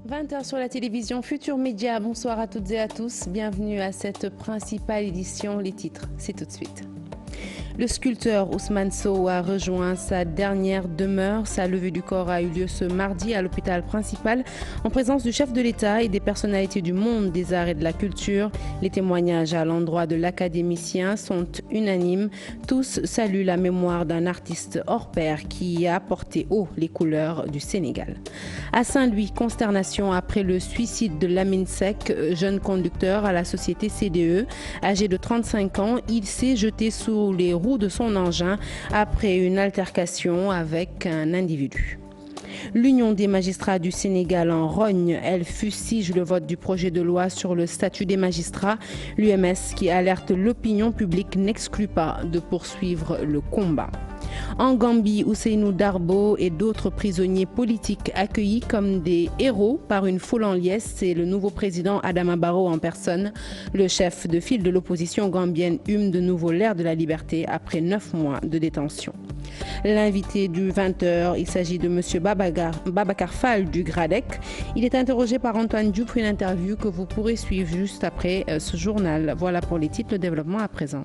20h sur la télévision Futur Média. Bonsoir à toutes et à tous. Bienvenue à cette principale édition. Les titres, c'est tout de suite. Le sculpteur Ousmane Sow a rejoint sa dernière demeure. Sa levée du corps a eu lieu ce mardi à l'hôpital principal en présence du chef de l'État et des personnalités du monde des arts et de la culture. Les témoignages à l'endroit de l'académicien sont unanimes. Tous saluent la mémoire d'un artiste hors pair qui a porté haut les couleurs du Sénégal. À Saint-Louis, consternation après le suicide de Lamine Seck, jeune conducteur à la société CDE. Âgé de 35 ans, il s'est jeté sous les roues de son engin après une altercation avec un individu. L'Union des magistrats du Sénégal en rogne, elle fustige le vote du projet de loi sur le statut des magistrats. L'UMS qui alerte l'opinion publique n'exclut pas de poursuivre le combat. En Gambie, Ousseynou Darbo et d'autres prisonniers politiques accueillis comme des héros par une foule en liesse, c'est le nouveau président Adama Barrow en personne. Le chef de file de l'opposition gambienne hume de nouveau l'ère de la liberté après 9 mois de détention. L'invité du 20h, il s'agit de M. Babacar Fall du GRADEC. Il est interrogé par Antoine Diouf, une interview que vous pourrez suivre juste après ce journal. Voilà pour les titres, le développement à présent.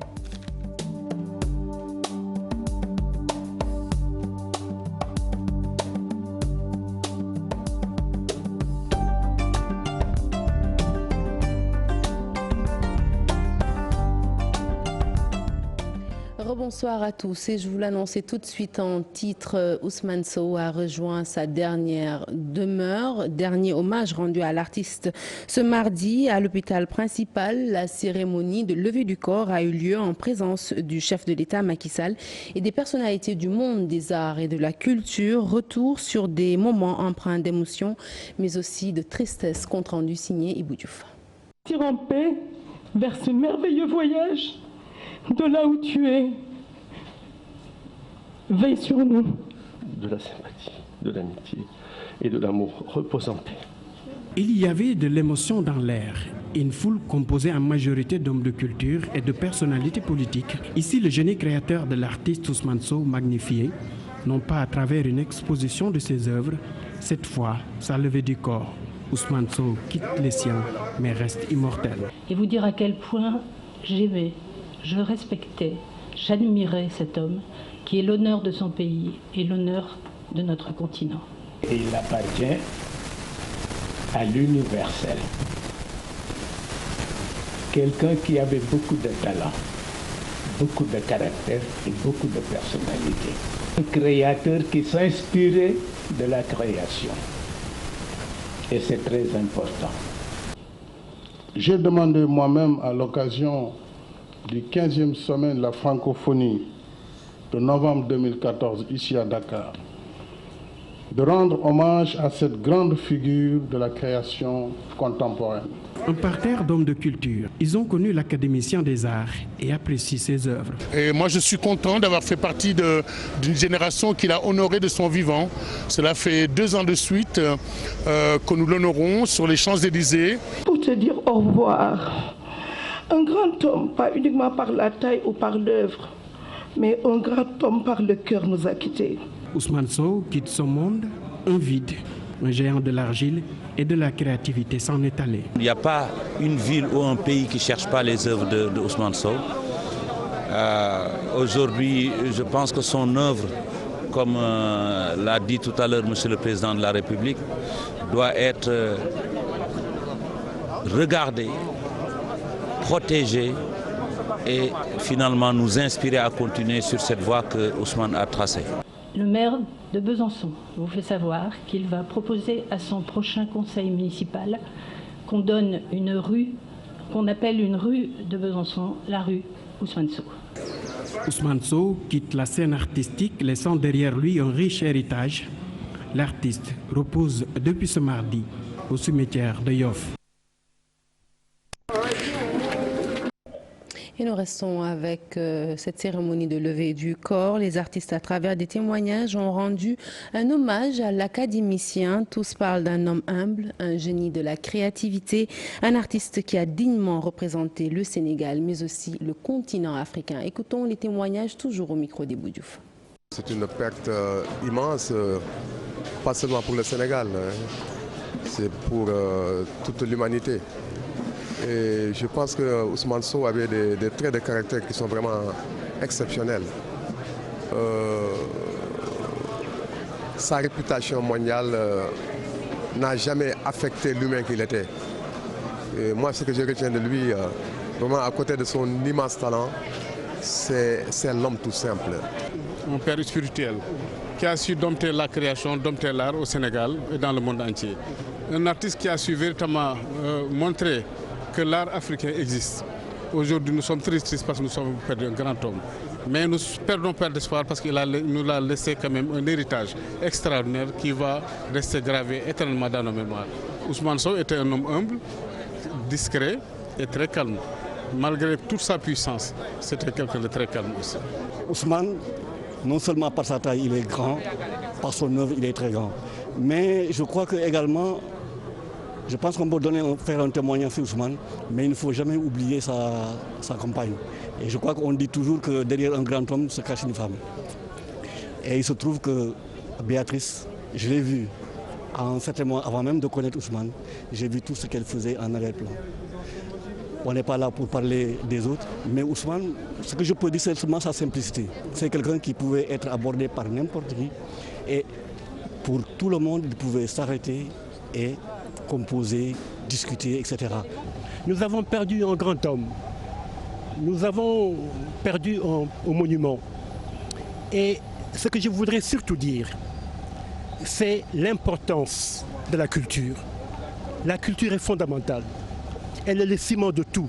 Bonsoir à tous et je vous l'annonçais tout de suite en titre, Ousmane Sow a rejoint sa dernière demeure, dernier hommage rendu à l'artiste ce mardi à l'hôpital principal. La cérémonie de levée du corps a eu lieu en présence du chef de l'État Macky Sall et des personnalités du monde des arts et de la culture. Retour sur des moments empreints d'émotion mais aussi de tristesse, compte rendu signé Ibou Diouf. Tire en paix vers ce merveilleux voyage de là où tu es. Veille sur nous. De la sympathie, de l'amitié et de l'amour. Repose en paix. Il y avait de l'émotion dans l'air. Une foule composée en majorité d'hommes de culture et de personnalités politiques. Ici, le génie créateur de l'artiste Ousmane Sow magnifié, non pas à travers une exposition de ses œuvres, cette fois sa levée du corps. Ousmane Sow quitte les siens, mais reste immortel. Et vous dire à quel point j'aimais, je respectais, j'admirais cet homme qui est l'honneur de son pays et l'honneur de notre continent. Et il appartient à l'universel. Quelqu'un qui avait beaucoup de talent, beaucoup de caractère et beaucoup de personnalité. Un créateur qui s'inspirait de la création. Et c'est très important. J'ai demandé moi-même à l'occasion du 15e sommet de la francophonie de novembre 2014 ici à Dakar, de rendre hommage à cette grande figure de la création contemporaine. Un parterre d'hommes de culture. Ils ont connu l'académicien des arts et apprécient ses œuvres. Et moi je suis content d'avoir fait partie d'une génération qu'il a honorée de son vivant. Cela fait 2 ans de suite que nous l'honorons sur les Champs-Élysées. Pour te dire au revoir. Un grand homme, pas uniquement par la taille ou par l'œuvre, mais un grand homme par le cœur nous a quittés. Ousmane Sow quitte son monde, un vide, un géant de l'argile et de la créativité s'en est allé. Il n'y a pas une ville ou un pays qui ne cherche pas les œuvres de Ousmane Sow. Aujourd'hui, je pense que son œuvre, comme l'a dit tout à l'heure Monsieur le Président de la République, doit être regardée, protégée et finalement nous inspirer à continuer sur cette voie que Ousmane a tracée. Le maire de Besançon vous fait savoir qu'il va proposer à son prochain conseil municipal qu'on donne une rue, qu'on appelle une rue de Besançon, la rue Ousmane Sow. Ousmane Sow quitte la scène artistique, laissant derrière lui un riche héritage. L'artiste repose depuis ce mardi au cimetière de Yoff. Et nous restons avec cette cérémonie de levée du corps. Les artistes, à travers des témoignages, ont rendu un hommage à l'académicien. Tous parlent d'un homme humble, un génie de la créativité, un artiste qui a dignement représenté le Sénégal, mais aussi le continent africain. Écoutons les témoignages toujours au micro d'Ibou Diouf. C'est une perte immense, pas seulement pour le Sénégal, c'est pour toute l'humanité. Et je pense que Ousmane Sow avait des traits de caractère qui sont vraiment exceptionnels. Sa réputation mondiale n'a jamais affecté l'humain qu'il était. Et moi, ce que je retiens de lui, vraiment à côté de son immense talent, c'est l'homme tout simple. Un père spirituel qui a su dompter la création, dompter l'art au Sénégal et dans le monde entier. Un artiste qui a su véritablement montrer que l'art africain existe. Aujourd'hui, nous sommes très tristes parce que nous sommes perdus un grand homme. Mais nous perdons pas d'espoir parce qu'il nous a laissé quand même un héritage extraordinaire qui va rester gravé éternellement dans nos mémoires. Ousmane Sow était un homme humble, discret et très calme. Malgré toute sa puissance, c'était quelqu'un de très calme aussi. Ousmane, non seulement par sa taille, il est grand, par son œuvre, il est très grand. Mais je crois que également, je pense qu'on peut faire un témoignage sur Ousmane, mais il ne faut jamais oublier sa compagne. Et je crois qu'on dit toujours que derrière un grand homme se cache une femme. Et il se trouve que Béatrice, je l'ai vue en certains mois avant même de connaître Ousmane, j'ai vu tout ce qu'elle faisait en arrière-plan. On n'est pas là pour parler des autres, mais Ousmane, ce que je peux dire, c'est seulement sa simplicité. C'est quelqu'un qui pouvait être abordé par n'importe qui et pour tout le monde, il pouvait s'arrêter et composer, discuter, etc. Nous avons perdu un grand homme. Nous avons perdu un monument. Et ce que je voudrais surtout dire, c'est l'importance de la culture. La culture est fondamentale. Elle est le ciment de tout.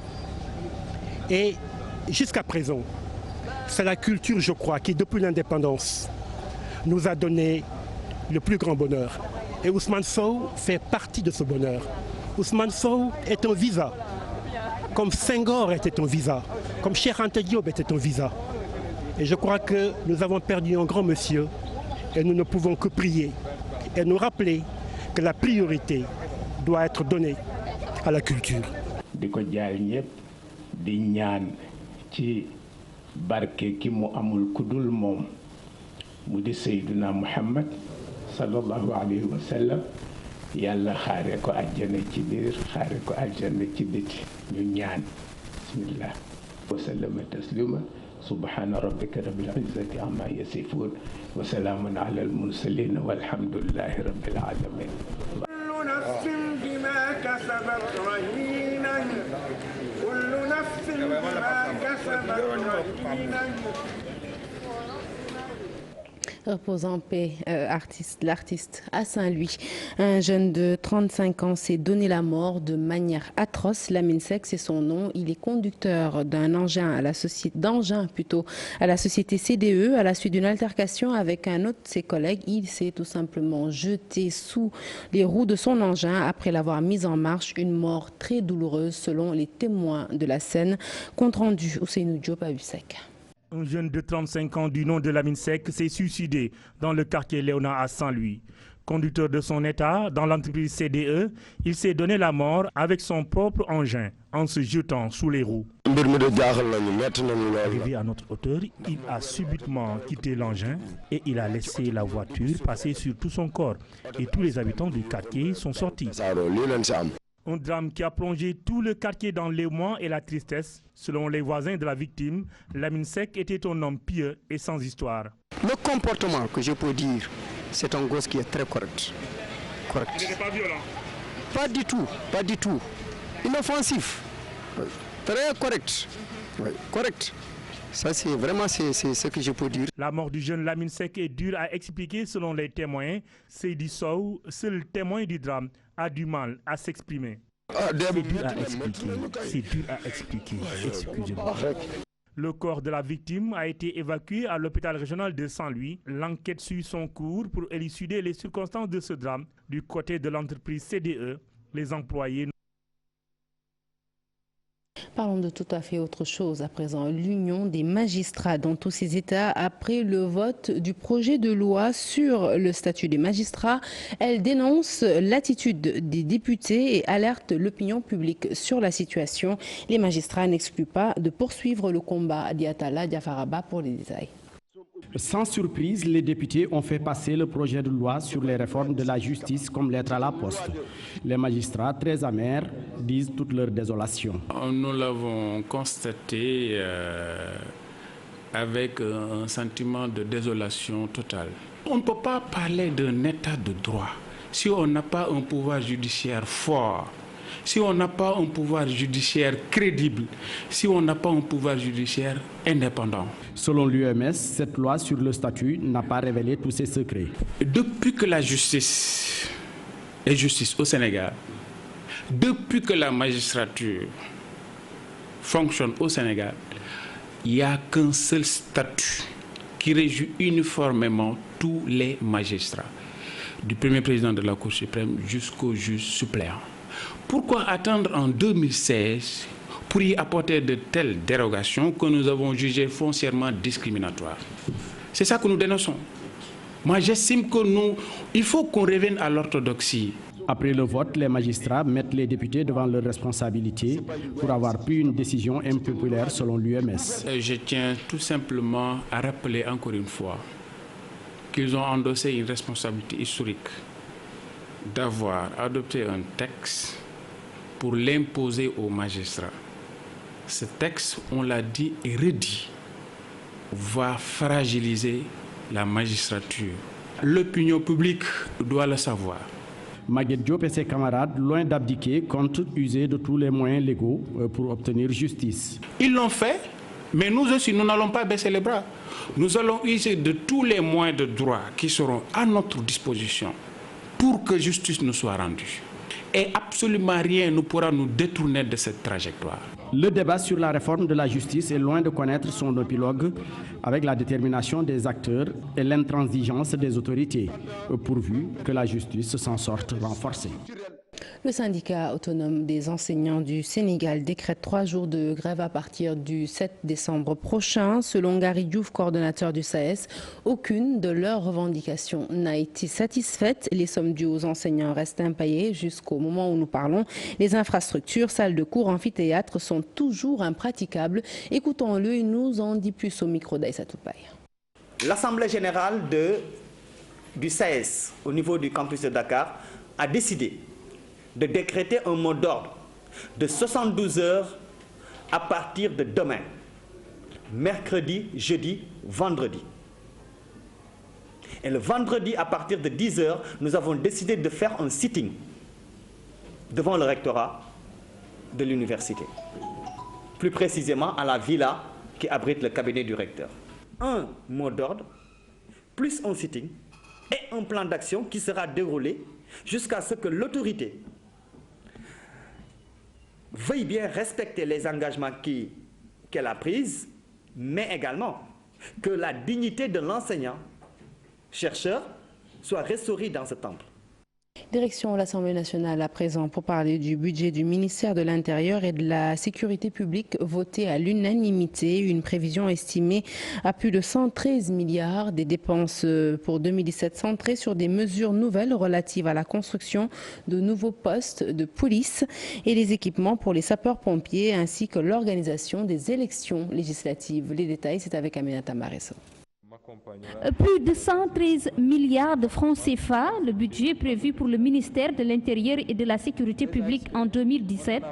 Et jusqu'à présent, c'est la culture, je crois, qui depuis l'indépendance nous a donné le plus grand bonheur. Et Ousmane Sow fait partie de ce bonheur. Ousmane Sow est un visa, comme Senghor était un visa, comme Cheikh Anta Diop était un visa. Et je crois que nous avons perdu un grand monsieur et nous ne pouvons que prier et nous rappeler que la priorité doit être donnée à la culture. di ko jaal ñëpp di ñaan ci barke ki mu amul kudul moom mu di Seydina Muhammad sallallahu alayhi wa sallam yàlla xaare ko àjjana ci biir xaare ko àjjana ci biti ñu ñaan bismillah wa sallama taslima subhana rabbika rabbil izzati amma yasifun wa salamun ala al mursalin walhamdulillahi rabbil alamin. كل نفس بما كسبت رهينة كل نفس بما كسبت رهينة. Repose en paix, l'artiste à Saint-Louis. Un jeune de 35 ans s'est donné la mort de manière atroce. Lamine Seck, c'est son nom. Il est conducteur d'un engin à la société CDE. À la suite d'une altercation avec un autre de ses collègues, il s'est tout simplement jeté sous les roues de son engin après l'avoir mis en marche. Une mort très douloureuse selon les témoins de la scène. Compte rendu Ousseynou Diop à Busek. Un jeune de 35 ans du nom de Lamine Seck s'est suicidé dans le quartier Léona à Saint-Louis. Conducteur de son état dans l'entreprise CDE, il s'est donné la mort avec son propre engin en se jetant sous les roues. Arrivé à notre hauteur, il a subitement quitté l'engin et il a laissé la voiture passer sur tout son corps. Et tous les habitants du quartier sont sortis. Un drame qui a plongé tout le quartier dans l'émoi et la tristesse. Selon les voisins de la victime, Lamine Seck était un homme pieux et sans histoire. Le comportement que je peux dire, c'est un gosse qui est très correct. Correct. Il n'était pas violent? Pas du tout, pas du tout. Inoffensif. Très correct. Oui, correct. Ça, c'est vraiment ce que je peux dire. La mort du jeune Lamine Seck est dure à expliquer selon les témoins. Seydi Sow, seul témoin du drame, a du mal à s'exprimer. C'est dur à expliquer. Excusez-moi. Le corps de la victime a été évacué à l'hôpital régional de Saint-Louis. L'enquête suit son cours pour élucider les circonstances de ce drame. Du côté de l'entreprise CDE, les employés. Parlons de tout à fait autre chose à présent. L'Union des magistrats dans tous ses États, après le vote du projet de loi sur le statut des magistrats, elle dénonce l'attitude des députés et alerte l'opinion publique sur la situation. Les magistrats n'excluent pas de poursuivre le combat. Diatala Diafaraba pour les détails. Sans surprise, les députés ont fait passer le projet de loi sur les réformes de la justice comme lettre à la poste. Les magistrats, très amers, disent toute leur désolation. Nous l'avons constaté avec un sentiment de désolation totale. On ne peut pas parler d'un état de droit si on n'a pas un pouvoir judiciaire fort, si on n'a pas un pouvoir judiciaire crédible, si on n'a pas un pouvoir judiciaire indépendant. Selon l'UMS, cette loi sur le statut n'a pas révélé tous ses secrets. Depuis que la justice est justice au Sénégal, depuis que la magistrature fonctionne au Sénégal, il n'y a qu'un seul statut qui régit uniformément tous les magistrats, du premier président de la Cour suprême jusqu'au juge suppléant. Pourquoi attendre en 2016 pour y apporter de telles dérogations que nous avons jugées foncièrement discriminatoires? C'est ça que nous dénonçons. Moi, j'estime qu'il faut qu'on revienne à l'orthodoxie. Après le vote, les magistrats mettent les députés devant leurs responsabilités pour avoir pris une décision impopulaire selon l'UMS. Je tiens tout simplement à rappeler encore une fois qu'ils ont endossé une responsabilité historique d'avoir adopté un texte pour l'imposer aux magistrats. Ce texte, on l'a dit et redit, va fragiliser la magistrature. L'opinion publique doit le savoir. Maguette Diop et ses camarades, loin d'abdiquer, comptent user de tous les moyens légaux pour obtenir justice. Ils l'ont fait, mais nous aussi, nous n'allons pas baisser les bras. Nous allons user de tous les moyens de droit qui seront à notre disposition pour que justice nous soit rendue. Et absolument rien ne pourra nous détourner de cette trajectoire. Le débat sur la réforme de la justice est loin de connaître son épilogue avec la détermination des acteurs et l'intransigeance des autorités, pourvu que la justice s'en sorte renforcée. Le syndicat autonome des enseignants du Sénégal décrète 3 jours de grève à partir du 7 décembre prochain. Selon Gary Diouf, coordonnateur du SAES, aucune de leurs revendications n'a été satisfaite. Les sommes dues aux enseignants restent impayées jusqu'au moment où nous parlons. Les infrastructures, salles de cours, amphithéâtres sont toujours impraticables. Écoutons-le, il nous en dit plus au micro d'Aïssa Toupaï. L'Assemblée générale du SAES au niveau du campus de Dakar a décidé de décréter un mot d'ordre de 72 heures à partir de demain, mercredi, jeudi, vendredi. Et le vendredi, à partir de 10 heures, nous avons décidé de faire un sitting devant le rectorat de l'université. Plus précisément à la villa qui abrite le cabinet du recteur. Un mot d'ordre, plus un sitting et un plan d'action qui sera déroulé jusqu'à ce que l'autorité veuille bien respecter les engagements qu'elle a pris, mais également que la dignité de l'enseignant-chercheur soit restaurée dans ce temple. Direction l'Assemblée nationale à présent pour parler du budget du ministère de l'Intérieur et de la Sécurité publique voté à l'unanimité. Une prévision estimée à plus de 113 milliards. Des dépenses pour 2017 centrées sur des mesures nouvelles relatives à la construction de nouveaux postes de police et les équipements pour les sapeurs-pompiers ainsi que l'organisation des élections législatives. Les détails, c'est avec Aminata Maresso. Plus de 113 milliards de francs CFA, le budget prévu pour le ministère de l'Intérieur et de la Sécurité publique en 2017,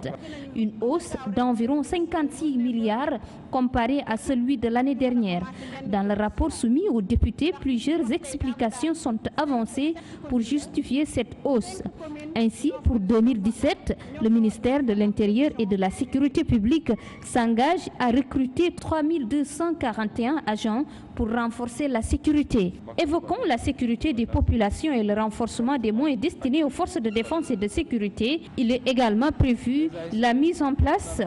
une hausse d'environ 56 milliards comparé à celui de l'année dernière. Dans le rapport soumis aux députés, plusieurs explications sont avancées pour justifier cette hausse. Ainsi, pour 2017, le ministère de l'Intérieur et de la Sécurité publique s'engage à recruter 3241 agents pour renforcer la sécurité. Évoquons la sécurité des populations et le renforcement des moyens destinés aux forces de défense et de sécurité. Il est également prévu la mise en place.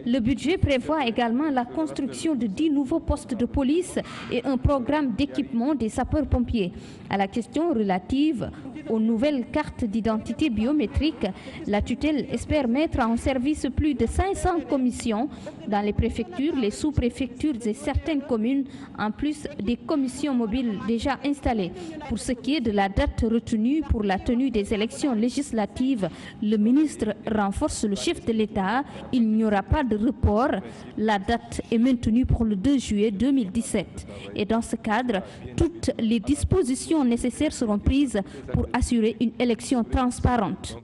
Le budget prévoit également la construction de 10 nouveaux postes de police et un programme d'équipement des sapeurs-pompiers. À la question relative aux nouvelles cartes d'identité biométrique, la tutelle espère mettre en service plus de 500 commissions dans les préfectures, les sous-préfectures et certaines communes, en plus service des commissions mobiles déjà installées. Pour ce qui est de la date retenue pour la tenue des élections législatives, le ministre renforce le chef de l'État. Il n'y aura pas de report. La date est maintenue pour le 2 juillet 2017. Et dans ce cadre, toutes les dispositions nécessaires seront prises pour assurer une élection transparente.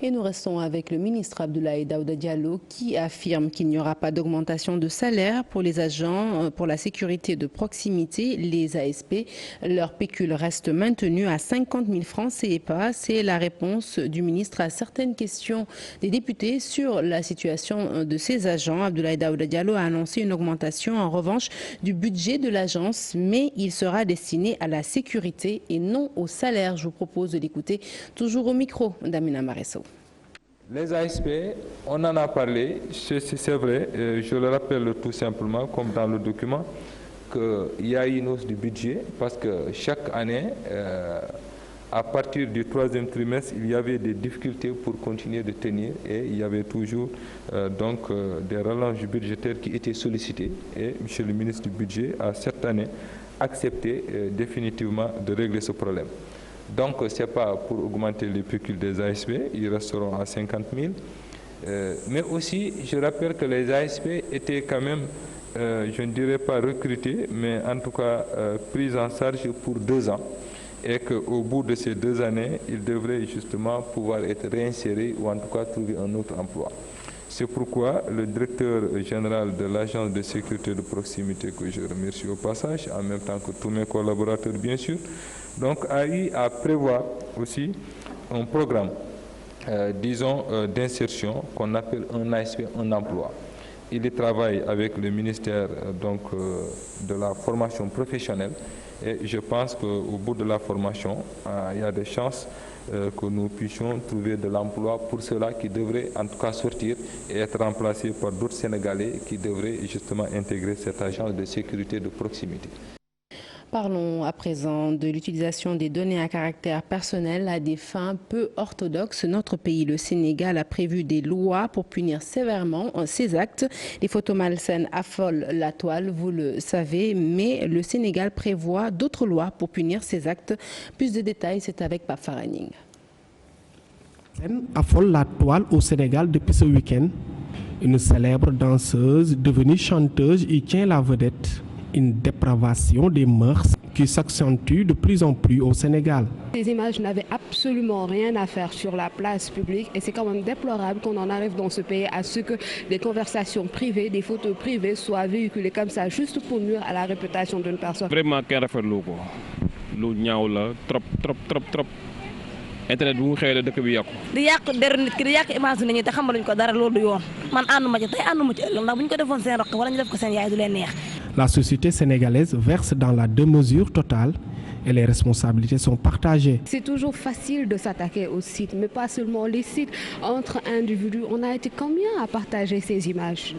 Et nous restons avec le ministre Abdoulaye Daouda Diallo qui affirme qu'il n'y aura pas d'augmentation de salaire pour les agents pour la sécurité de proximité, les ASP. Leur pécule reste maintenu à 50 000 francs CFA. C'est la réponse du ministre à certaines questions des députés sur la situation de ces agents. Abdoulaye Daouda Diallo a annoncé une augmentation en revanche du budget de l'agence, mais il sera destiné à la sécurité et non au salaire. Je vous propose de l'écouter toujours au micro d'Amina Maresso. Les ASP, on en a parlé, c'est vrai, je le rappelle tout simplement, comme dans le document, qu'il y a une hausse du budget parce que chaque année, à partir du 3e trimestre, il y avait des difficultés pour continuer de tenir et il y avait toujours des relances budgétaires qui étaient sollicitées et M. le ministre du Budget a cette année accepté définitivement de régler ce problème. Donc, ce n'est pas pour augmenter les pécules des ASP, ils resteront à 50 000. Mais aussi, je rappelle que les ASP étaient quand même, je ne dirais pas recrutés, mais en tout cas pris en charge pour 2 ans. Et qu'au bout de ces 2 années, ils devraient justement pouvoir être réinsérés ou en tout cas trouver un autre emploi. C'est pourquoi le directeur général de l'agence de sécurité de proximité, que je remercie au passage, en même temps que tous mes collaborateurs bien sûr, donc a eu à prévoir aussi un programme, disons, d'insertion qu'on appelle un ASP, un emploi. Il y travaille avec le ministère de la formation professionnelle et je pense qu'au bout de la formation, il y a des chances que nous puissions trouver de l'emploi pour ceux-là qui devraient en tout cas sortir et être remplacés par d'autres Sénégalais qui devraient justement intégrer cette agence de sécurité de proximité. Parlons à présent de l'utilisation des données à caractère personnel à des fins peu orthodoxes. Notre pays, le Sénégal, a prévu des lois pour punir sévèrement ces actes. Les photos malsaines affolent la toile, vous le savez, mais le Sénégal prévoit d'autres lois pour punir ces actes. Plus de détails, c'est avec Pape Faraning. Affole la toile au Sénégal depuis ce week-end. Une célèbre danseuse devenue chanteuse y tient la vedette. Une dépravation des mœurs qui s'accentue de plus en plus au Sénégal. Ces images n'avaient absolument rien à faire sur la place publique et c'est quand même déplorable qu'on en arrive dans ce pays à ce que des conversations privées, des photos privées soient véhiculées comme ça juste pour nuire à la réputation d'une personne. Vraiment, qu'un rafetlu ko lu ñaaw la trop. Internet bu mu xewé dëkk bi yàqu. di yàq der nit ki di yàq image nit ñi te xamaluñ ko dara loolu du yoon man ànduma ci tey ànduma ci ëllëg ndax bu ñu ko defoon seen rakk wala ñu def ko seen yaay du leen neex. La société sénégalaise verse dans la démesure totale et les responsabilités sont partagées. C'est toujours facile de s'attaquer aux sites, mais pas seulement les sites. Entre individus, on a été combien à partager ces images?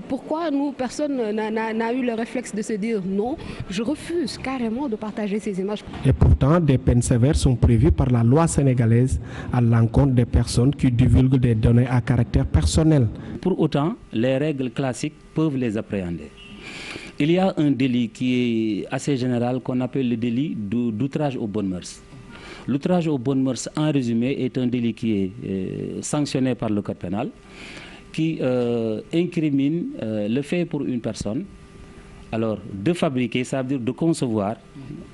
Pourquoi nous, personne n'a eu le réflexe de se dire non, je refuse carrément de partager ces images. Et pourtant, des peines sévères sont prévues par la loi sénégalaise à l'encontre des personnes qui divulguent des données à caractère personnel. Pour autant, les règles classiques peuvent les appréhender. Il y a un délit qui est assez général qu'on appelle le délit d'outrage aux bonnes mœurs. L'outrage aux bonnes mœurs, en résumé, est un délit qui est sanctionné par le code pénal, qui incrimine le fait pour une personne, alors de fabriquer, ça veut dire de concevoir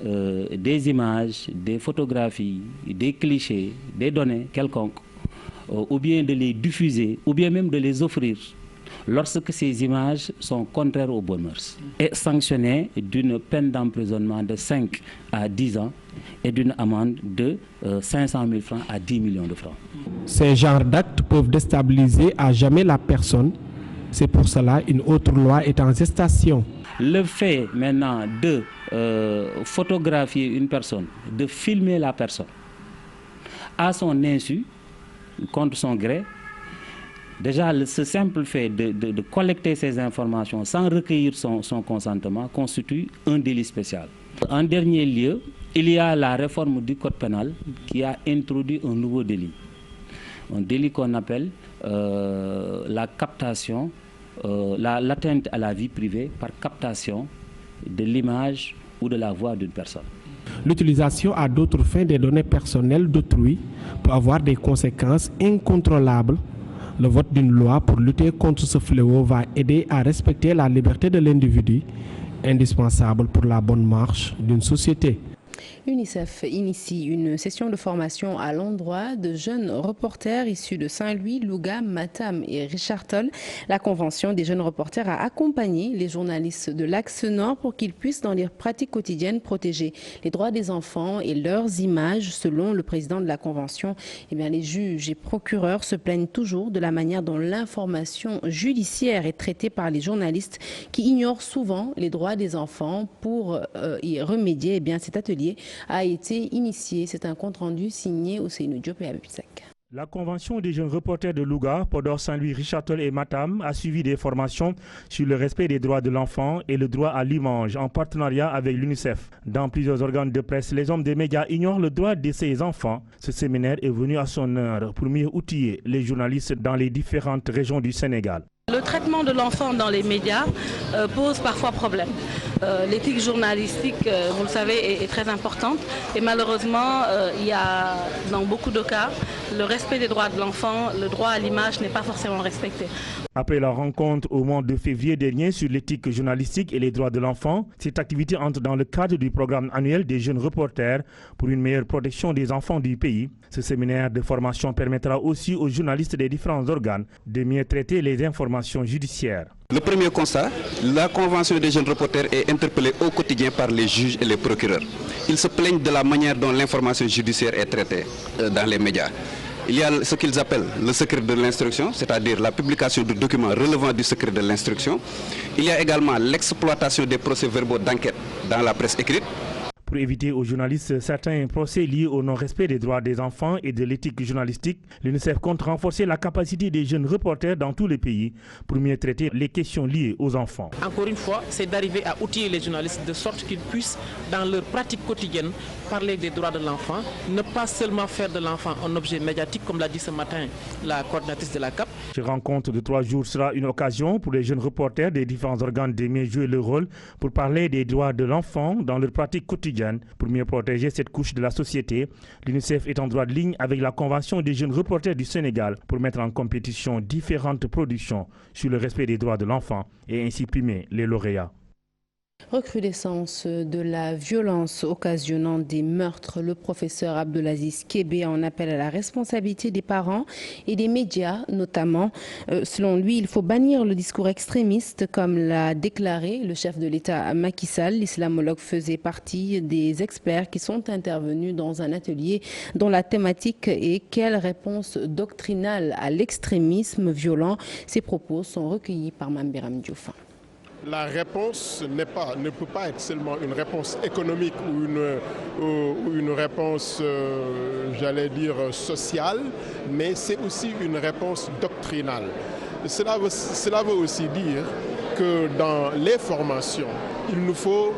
des images, des photographies, des clichés, des données quelconques, ou bien de les diffuser, ou bien même de les offrir, lorsque ces images sont contraires aux bonnes mœurs, est sanctionné d'une peine d'emprisonnement de 5 à 10 ans et d'une amende de 500 000 francs à 10 millions de francs. Ces genres d'actes peuvent déstabiliser à jamais la personne. C'est pour cela une autre loi est en gestation. Le fait maintenant de photographier une personne, de filmer la personne à son insu, contre son gré, déjà ce simple fait de collecter ces informations sans recueillir son consentement constitue un délit spécial. En dernier lieu, il y a la réforme du code pénal qui a introduit un nouveau délit. Un délit qu'on appelle la captation, l'atteinte à la vie privée par captation de l'image ou de la voix d'une personne. L'utilisation à d'autres fins des données personnelles d'autrui peut avoir des conséquences incontrôlables. Le vote d'une loi pour lutter contre ce fléau va aider à respecter la liberté de l'individu, indispensable pour la bonne marche d'une société. UNICEF initie une session de formation à l'endroit de jeunes reporters issus de Saint-Louis, Louga, Matam et Richard Toll. La Convention des jeunes reporters a accompagné les journalistes de l'Axe Nord pour qu'ils puissent, dans leurs pratiques quotidiennes, protéger les droits des enfants et leurs images. Selon le président de la Convention, les juges et procureurs se plaignent toujours de la manière dont l'information judiciaire est traitée par les journalistes qui ignorent souvent les droits des enfants. Pour y remédier, cet atelier a été initié. C'est un compte-rendu signé Ousseynou Diop et Abibsek. La Convention des jeunes reporters de Louga, Podor, Saint-Louis, Richard Toll et Matam a suivi des formations sur le respect des droits de l'enfant et le droit à l'image en partenariat avec l'UNICEF. Dans plusieurs organes de presse, les hommes des médias ignorent le droit de ces enfants. Ce séminaire est venu à son heure pour mieux outiller les journalistes dans les différentes régions du Sénégal. Le traitement de l'enfant dans les médias pose parfois problème. L'éthique journalistique, vous le savez, est très importante et malheureusement, il y a dans beaucoup de cas, le respect des droits de l'enfant, le droit à l'image n'est pas forcément respecté. Après la rencontre au mois de février dernier sur l'éthique journalistique et les droits de l'enfant, cette activité entre dans le cadre du programme annuel des jeunes reporters pour une meilleure protection des enfants du pays. Ce séminaire de formation permettra aussi aux journalistes des différents organes de mieux traiter les informations judiciaires. Le premier constat, la Convention des jeunes reporters est interpellée au quotidien par les juges et les procureurs. Ils se plaignent de la manière dont l'information judiciaire est traitée dans les médias. Il y a ce qu'ils appellent le secret de l'instruction, c'est-à-dire la publication de documents relevant du secret de l'instruction. Il y a également l'exploitation des procès-verbaux d'enquête dans la presse écrite. Pour éviter aux journalistes certains procès liés au non-respect des droits des enfants et de l'éthique journalistique, l'UNICEF compte renforcer la capacité des jeunes reporters dans tous les pays pour mieux traiter les questions liées aux enfants. Encore une fois, c'est d'arriver à outiller les journalistes de sorte qu'ils puissent, dans leur pratique quotidienne, parler des droits de l'enfant, ne pas seulement faire de l'enfant un objet médiatique, comme l'a dit ce matin la coordinatrice de la CAP. Cette rencontre de 3 jours sera une occasion pour les jeunes reporters des différents organes de mieux jouer leur rôle pour parler des droits de l'enfant dans leur pratique quotidienne. Pour mieux protéger cette couche de la société, l'UNICEF est en droit de ligne avec la Convention des jeunes reporters du Sénégal pour mettre en compétition différentes productions sur le respect des droits de l'enfant et ainsi primer les lauréats. Recrudescence de la violence occasionnant des meurtres. Le professeur Abdelaziz Kébé en appelle à la responsabilité des parents et des médias notamment. Selon lui, il faut bannir le discours extrémiste comme l'a déclaré le chef de l'État Macky Sall. L'islamologue faisait partie des experts qui sont intervenus dans un atelier dont la thématique est « Quelle réponse doctrinale à l'extrémisme violent ?» Ces propos sont recueillis par Mambiram Diouf. La réponse ne peut pas être seulement une réponse économique ou une réponse, j'allais dire, sociale, mais c'est aussi une réponse doctrinale. Cela veut aussi dire que dans les formations, il nous faut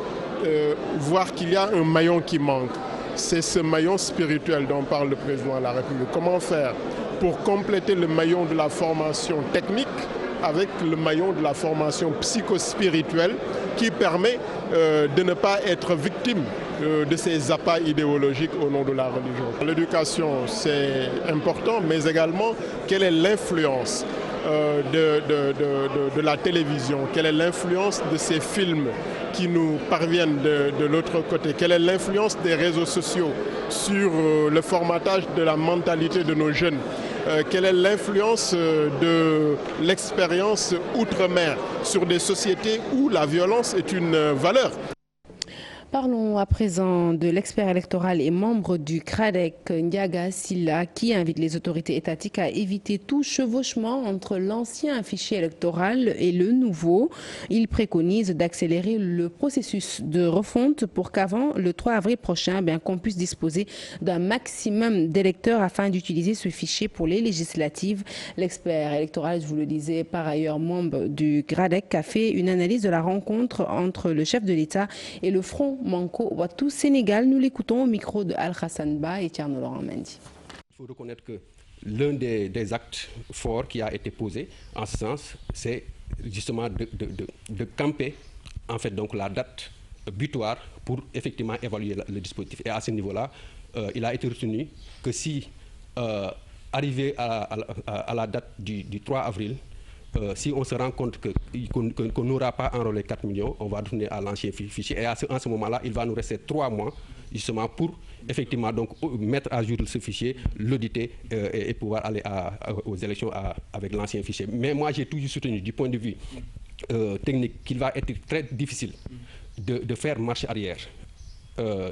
voir qu'il y a un maillon qui manque. C'est ce maillon spirituel dont parle le président de la République. Comment faire pour compléter le maillon de la formation technique avec le maillon de la formation psychospirituelle qui permet de ne pas être victime de ces appâts idéologiques au nom de la religion. L'éducation, c'est important, mais également quelle est l'influence de la télévision, quelle est l'influence de ces films qui nous parviennent de l'autre côté, quelle est l'influence des réseaux sociaux sur le formatage de la mentalité de nos jeunes. Quelle est l'influence de l'expérience outre-mer sur des sociétés où la violence est une valeur? Parlons à présent de l'expert électoral et membre du CRADEC, Ndiaga Silla, qui invite les autorités étatiques à éviter tout chevauchement entre l'ancien fichier électoral et le nouveau. Il préconise d'accélérer le processus de refonte pour qu'avant le 3 avril prochain, qu'on puisse disposer d'un maximum d'électeurs afin d'utiliser ce fichier pour les législatives. L'expert électoral, je vous le disais, par ailleurs membre du CRADEC, a fait une analyse de la rencontre entre le chef de l'État et le Front Manko Wattu Sénégal. Nous l'écoutons au micro de Al-Hassan Ba et Tierno Laurent Mendy. Il faut reconnaître que l'un des actes forts qui a été posé en ce sens, c'est justement de camper en fait donc la date butoir pour effectivement évaluer le dispositif. Et à ce niveau-là, il a été retenu que si arrivé à la date du 3 avril, si on se rend compte qu'on n'aura pas enrôlé 4 millions, on va retourner à l'ancien fichier. Et en ce moment-là, il va nous rester 3 mois justement pour effectivement donc mettre à jour ce fichier, l'auditer et pouvoir aller aux élections avec l'ancien fichier. Mais moi, j'ai toujours soutenu du point de vue technique qu'il va être très difficile de faire marche arrière.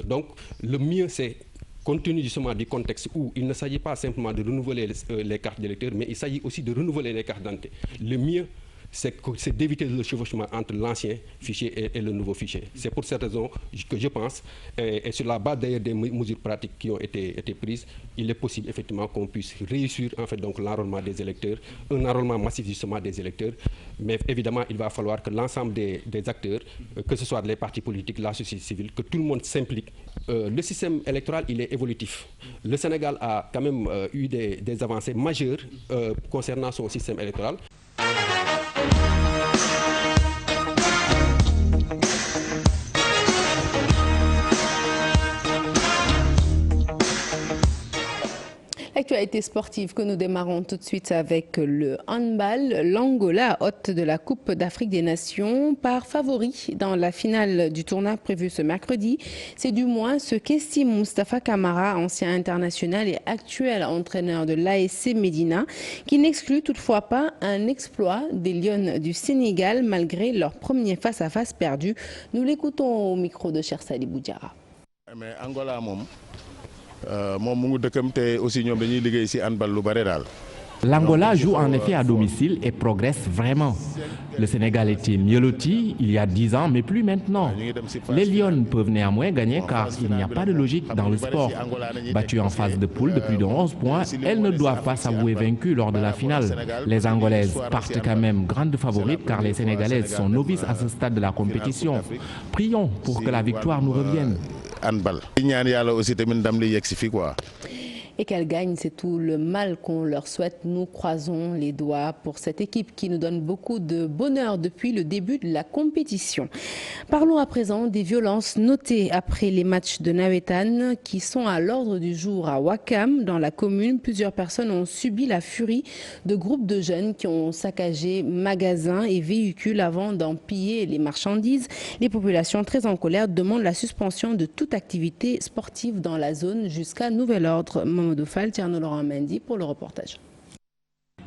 Donc, le mieux, c'est, compte tenu justement du contexte où il ne s'agit pas simplement de renouveler les cartes d'électeurs, mais il s'agit aussi de renouveler les cartes d'identité. Le mieux, c'est d'éviter le chevauchement entre l'ancien fichier et le nouveau fichier. C'est pour cette raison que je pense, et sur la base d'ailleurs des mesures pratiques qui ont été prises, il est possible effectivement qu'on puisse réussir en fait donc l'enrôlement des électeurs, un enrôlement massif justement des électeurs. Mais évidemment, il va falloir que l'ensemble des acteurs, que ce soit les partis politiques, la société civile, que tout le monde s'implique. Le système électoral, il est évolutif. Le Sénégal a quand même eu des avancées majeures concernant son système électoral. L'actualité sportive que nous démarrons tout de suite avec le handball. L'Angola, hôte de la Coupe d'Afrique des Nations, part favori dans la finale du tournoi prévu ce mercredi. C'est du moins ce qu'estime Moustapha Kamara, ancien international et actuel entraîneur de l'ASC Médina, qui n'exclut toutefois pas un exploit des Lions du Sénégal malgré leur premier face-à-face perdu. Nous l'écoutons au micro de Cheikh Sadibou Diarra. Mais Angola, L'Angola joue en effet à domicile et progresse vraiment. Le Sénégal était mieux loti il y a 10 ans, mais plus maintenant. Les Lions peuvent néanmoins gagner car il n'y a pas de logique dans le sport. Battues en phase de poule de plus de 11 points, elles ne doivent pas s'avouer vaincues lors de la finale. Les Angolaises partent quand même grandes favorites car les Sénégalaises sont novices à ce stade de la compétition. Prions pour que la victoire nous revienne. Et qu'elle gagne, c'est tout le mal qu'on leur souhaite. Nous croisons les doigts pour cette équipe qui nous donne beaucoup de bonheur depuis le début de la compétition. Parlons à présent des violences notées après les matchs de Nawetan qui sont à l'ordre du jour à Ouakam. Dans la commune, plusieurs personnes ont subi la furie de groupes de jeunes qui ont saccagé magasins et véhicules avant d'en piller les marchandises. Les populations très en colère demandent la suspension de toute activité sportive dans la zone jusqu'à nouvel ordre. Tierno Laurent Mendy pour le reportage.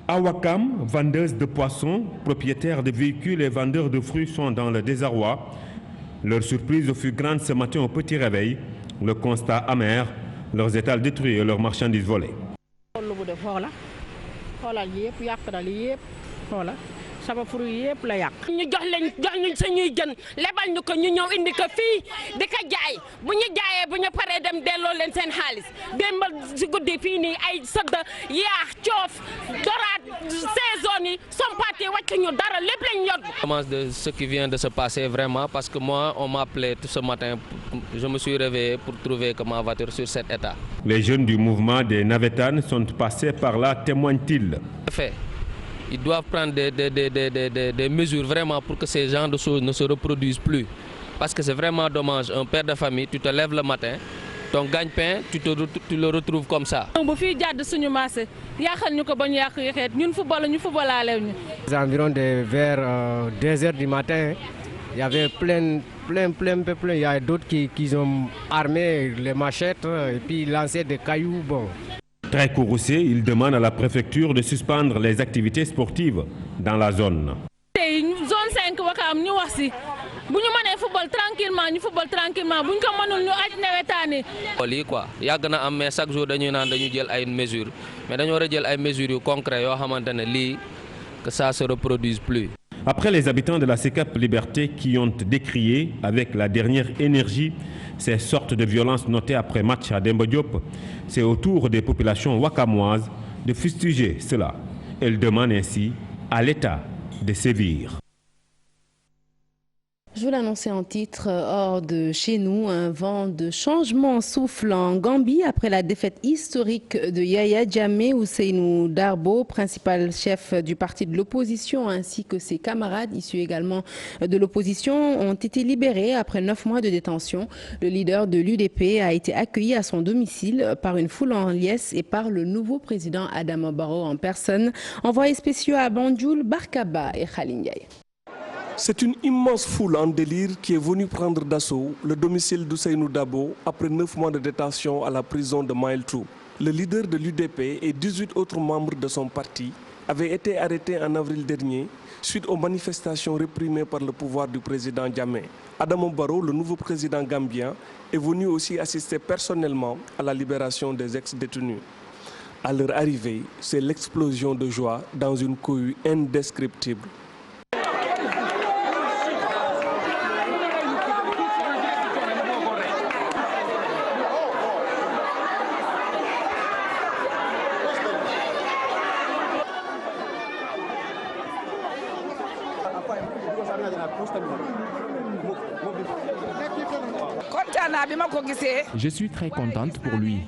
À Ouakam, vendeuses de poissons, propriétaires de véhicules et vendeurs de fruits sont dans le désarroi. Leur surprise fut grande ce matin au petit réveil. Le constat amer, leurs étals détruits et leurs marchandises volées. sama fruit yëpp la yàq ñu jox ñu suñuy jën lebal ñu ko ñu ñëw indi ko fii di ko jaay bu ñu jaayee bu ñu paree dem delloo leen seen xaalis démb si guddi fii nii ay sëdd yaax coof doraat saison yi sompaat yi wàcc ñu dara lépp lañ yor. Commence de ce qui vient de se passer vraiment parce que moi on m'a appelé tout ce matin, je me suis réveillé pour trouver que ma voiture sur cet état. Les jeunes du mouvement des Navétanes sont passés par là, témoignent-ils. Ils doivent prendre des mesures vraiment pour que ces genres de choses ne se reproduisent plus. Parce que c'est vraiment dommage, un père de famille, tu te lèves le matin, ton gagne-pain, tu le retrouves comme ça. Les environs vers 2 heures du matin, il y avait plein, il y a d'autres qui ont armé les machettes et puis lancé des cailloux. Bon. Très courroucé, il demande à la préfecture de suspendre les activités sportives dans la zone. Zone 5 Ouakam ñu wax ci bu ñu mënee football tranquillement bu ñu ko mënul ñu aj nawetaane. Lii quoi yàgg na am mais chaque jour dañuy naan dañu jël ay mesures mais dañu war a jël ay mesures yu concrètes yoo xamante ne lii que ça se reproduise plus. Après les habitants de la SICAP Liberté qui ont décrié avec la dernière énergie ces sortes de violences notées après match à Demba Diop, c'est au tour des populations wakamoises de fustiger cela. Elles demandent ainsi à l'État de sévir. Je vous l'annonçais en titre, hors de chez nous, un vent de changement souffle en Gambie après la défaite historique de Yaya Jammeh. Ousseynou Darboe, principal chef du parti de l'opposition, ainsi que ses camarades issus également de l'opposition, ont été libérés après 9 mois de détention. Le leader de l'UDP a été accueilli à son domicile par une foule en liesse et par le nouveau président Adama Barrow en personne. Envoyés spéciaux à Banjul, Barkaba et Khalingaye. C'est une immense foule en délire qui est venue prendre d'assaut le domicile d'Ousseynou Darboe après 9 mois de détention à la prison de Mile 2. Le leader de l'UDP et 18 autres membres de son parti avaient été arrêtés en avril dernier suite aux manifestations réprimées par le pouvoir du président Jammeh. Adama Barrow, le nouveau président gambien, est venu aussi assister personnellement à la libération des ex-détenus. À leur arrivée, c'est l'explosion de joie dans une cohue indescriptible. Je suis très contente pour lui.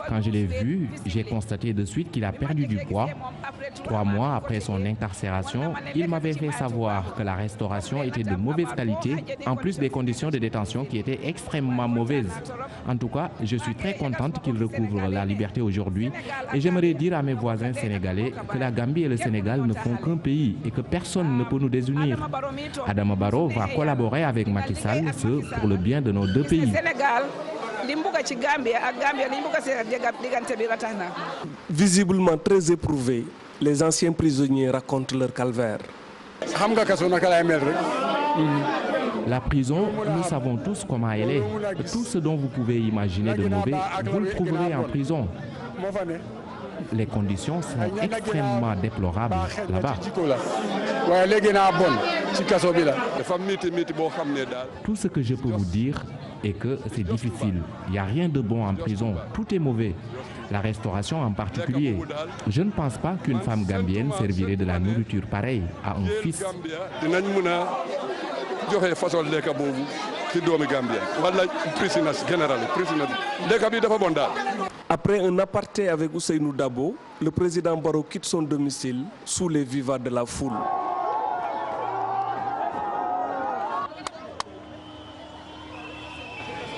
Quand je l'ai vu, j'ai constaté de suite qu'il a perdu du poids. 3 mois après son incarcération, il m'avait fait savoir que la restauration était de mauvaise qualité, en plus des conditions de détention qui étaient extrêmement mauvaises. En tout cas, je suis très contente qu'il recouvre la liberté aujourd'hui et j'aimerais dire à mes voisins sénégalais que la Gambie et le Sénégal ne font qu'un pays et que personne ne peut nous désunir. Adama Barrow va collaborer avec Macky Sall, ce pour le bien de nos deux pays. Visiblement très éprouvés, les anciens prisonniers racontent leur calvaire. La prison, nous savons tous comment elle est. Tout ce dont vous pouvez imaginer de mauvais, vous le trouverez en prison. Les conditions sont extrêmement déplorables là-bas. Tout ce que je peux vous dire est que c'est difficile. Il n'y a rien de bon en prison. Tout est mauvais. La restauration en particulier. Je ne pense pas qu'une femme gambienne servirait de la nourriture pareille à un fils. Après un aparté avec Ousseynou Darboe, le président Barrow quitte son domicile sous les vivas de la foule.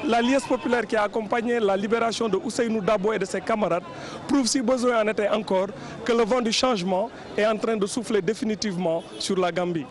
La liesse populaire qui a accompagné la libération de Ousseynou Darboe et de ses camarades prouve, si besoin en était encore, que le vent du changement est en train de souffler définitivement sur la Gambie.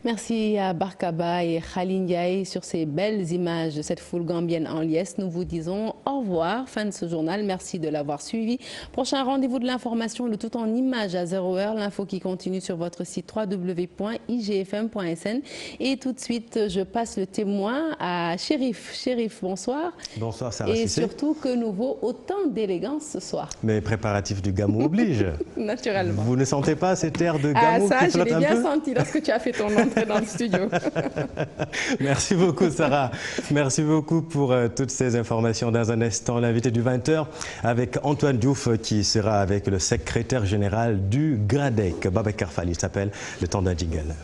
Merci à Barkaba et Khaline Ndiaye sur ces belles images de cette foule gambienne en liesse. Nous vous disons au revoir. Fin de ce journal. Merci de l'avoir suivi. Prochain rendez-vous de l'information, le tout en images à 0h. L'info qui continue sur votre site www.igfm.sn. Et tout de suite, je passe le témoin à Chérif. Chérif, bonsoir. Bonsoir, Sarah Et Cissé. surtout, que nous vaut autant d'élégance ce soir. Mais préparatifs du Gamou oblige. Naturellement. Vous ne sentez pas cet air de Gamou qui flotte un peu? Je l'ai bien senti lorsque tu as fait ton entrée dans le studio. Merci beaucoup, Sarah. Merci beaucoup pour toutes ces informations. Dans un instant, l'invité du 20h avec Antoine Diouf qui sera avec le secrétaire général du GRADEC, Babacar Fall. Il s'appelle Le temps d'un jingle.